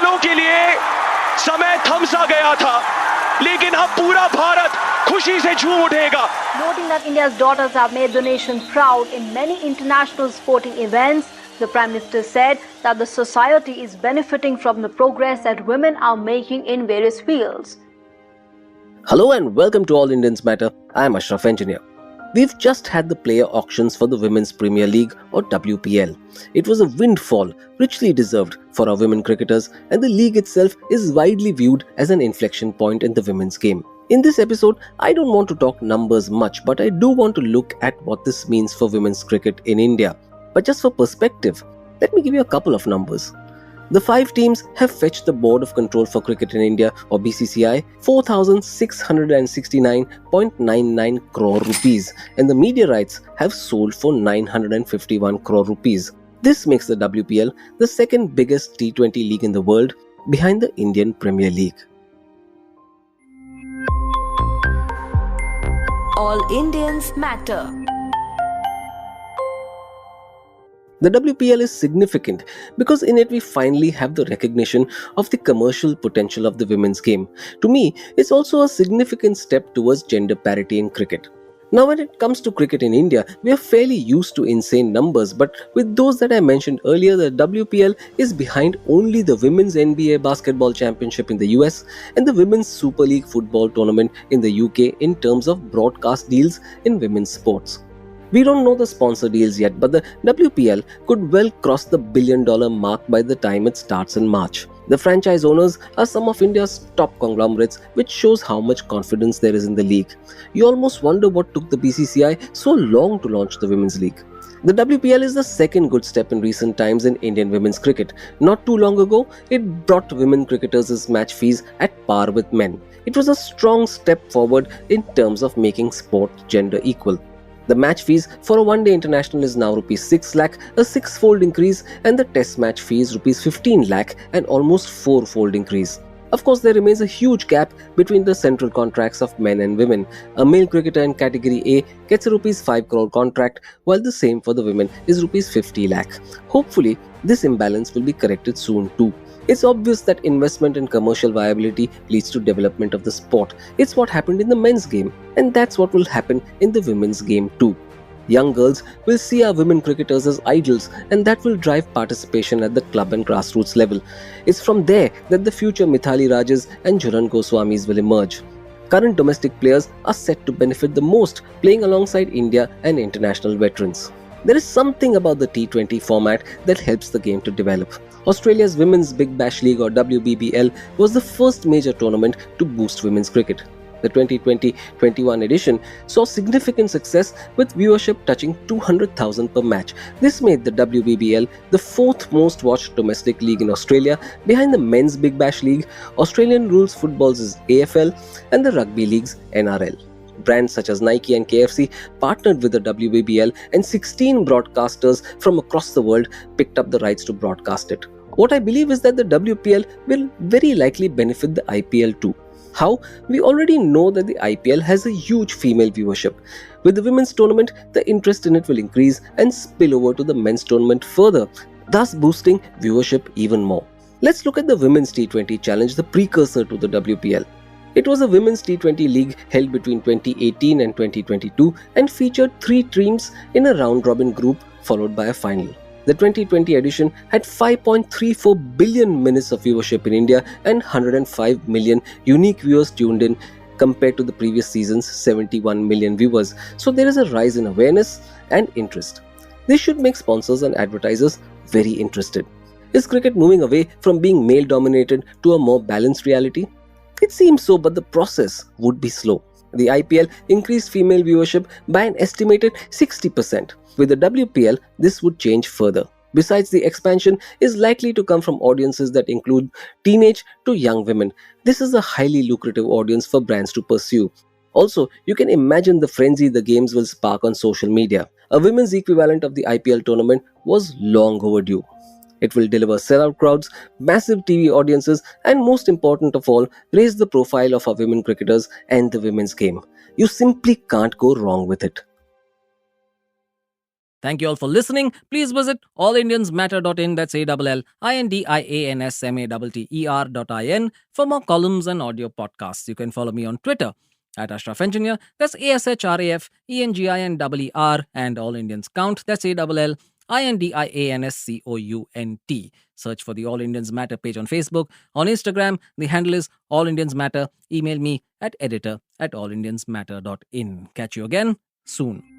सालों के लिए समय थम सा गया था, लेकिन अब पूरा भारत खुशी से झूम उठेगा. Noting that India's daughters have made the nation proud in many international sporting events, the Prime Minister said that the society is benefiting from the progress that women are making in various fields. Hello and welcome to All Indians Matter. I am Ashraf Engineer. We've just had the player auctions for the Women's Premier League or WPL. It was a windfall, richly deserved for our women cricketers, and the league itself is widely viewed as an inflection point in the women's game. In this episode, I don't want to talk numbers much, but I do want to look at what this means for women's cricket in India. But just for perspective, let me give you a couple of numbers. The 5 teams have fetched the Board of Control for Cricket in India or BCCI 4,669.99 crore rupees, and the media rights have sold for 951 crore rupees. This makes the WPL the second biggest T20 league in the world, behind the Indian Premier League. All Indians Matter. The WPL is significant because in it we finally have the recognition of the commercial potential of the women's game. To me, it's also a significant step towards gender parity in cricket. Now when it comes to cricket in India, we are fairly used to insane numbers, but with those that I mentioned earlier, the WPL is behind only the Women's NBA Basketball Championship in the US and the Women's Super League Football Tournament in the UK in terms of broadcast deals in women's sports. We don't know the sponsor deals yet, but the WPL could well cross the $1 billion mark by the time it starts in March. The franchise owners are some of India's top conglomerates, which shows how much confidence there is in the league. You almost wonder what took the BCCI so long to launch the Women's League. The WPL is the second good step in recent times in Indian women's cricket. Not too long ago, it brought women cricketers' match fees at par with men. It was a strong step forward in terms of making sport gender equal. The match fees for a one-day international is now Rs 6 lakh, a 6-fold increase, and the test match fee is Rs 15 lakh, an almost 4-fold increase. Of course, there remains a huge gap between the central contracts of men and women. A male cricketer in category A gets a Rs 5 crore contract, while the same for the women is Rs 50 lakh. Hopefully, this imbalance will be corrected soon too. It's obvious that investment in commercial viability leads to development of the sport. It's what happened in the men's game, and that's what will happen in the women's game too. Young girls will see our women cricketers as idols, and that will drive participation at the club and grassroots level. It's from there that the future Mithali Rajas and Jhulan Goswamis will emerge. Current domestic players are set to benefit the most, playing alongside India and international veterans. There is something about the T20 format that helps the game to develop. Australia's Women's Big Bash League or WBBL was the first major tournament to boost women's cricket. The 2020-21 edition saw significant success with viewership touching 200,000 per match. This made the WBBL the 4th most watched domestic league in Australia, behind the Men's Big Bash League, Australian Rules Football's AFL and the Rugby League's NRL. Brands such as Nike and KFC partnered with the WBBL, and 16 broadcasters from across the world picked up the rights to broadcast it. What I believe is that the WPL will very likely benefit the IPL too. How? We already know that the IPL has a huge female viewership. With the women's tournament, the interest in it will increase and spill over to the men's tournament further, thus boosting viewership even more. Let's look at the Women's T20 Challenge, the precursor to the WPL. It was a women's T20 league held between 2018 and 2022 and featured 3 teams in a round-robin group followed by a final. The 2020 edition had 5.34 billion minutes of viewership in India and 105 million unique viewers tuned in compared to the previous season's 71 million viewers. So there is a rise in awareness and interest. This should make sponsors and advertisers very interested. Is cricket moving away from being male-dominated to a more balanced reality? It seems so, but the process would be slow. The IPL increased female viewership by an estimated 60%. With the WPL, this would change further. Besides, the expansion is likely to come from audiences that include teenage to young women. This is a highly lucrative audience for brands to pursue. Also, you can imagine the frenzy the games will spark on social media. A women's equivalent of the IPL tournament was long overdue. It will deliver sellout crowds, massive TV audiences, and most important of all, raise the profile of our women cricketers and the women's game. You simply can't go wrong with it. Thank you all for listening. Please visit allindiansmatter.in, that's ALLINDIANSMATTER.in, for more columns and audio podcasts. You can follow me on Twitter at Ashraf Engineer, that's ASHRAFENGINER, and All Indians Count, that's ALLINDIANSCOUNT. Search for the All Indians Matter page on Facebook. On Instagram, the handle is All Indians Matter. Email me at editor@allindiansmatter.in. Catch you again soon.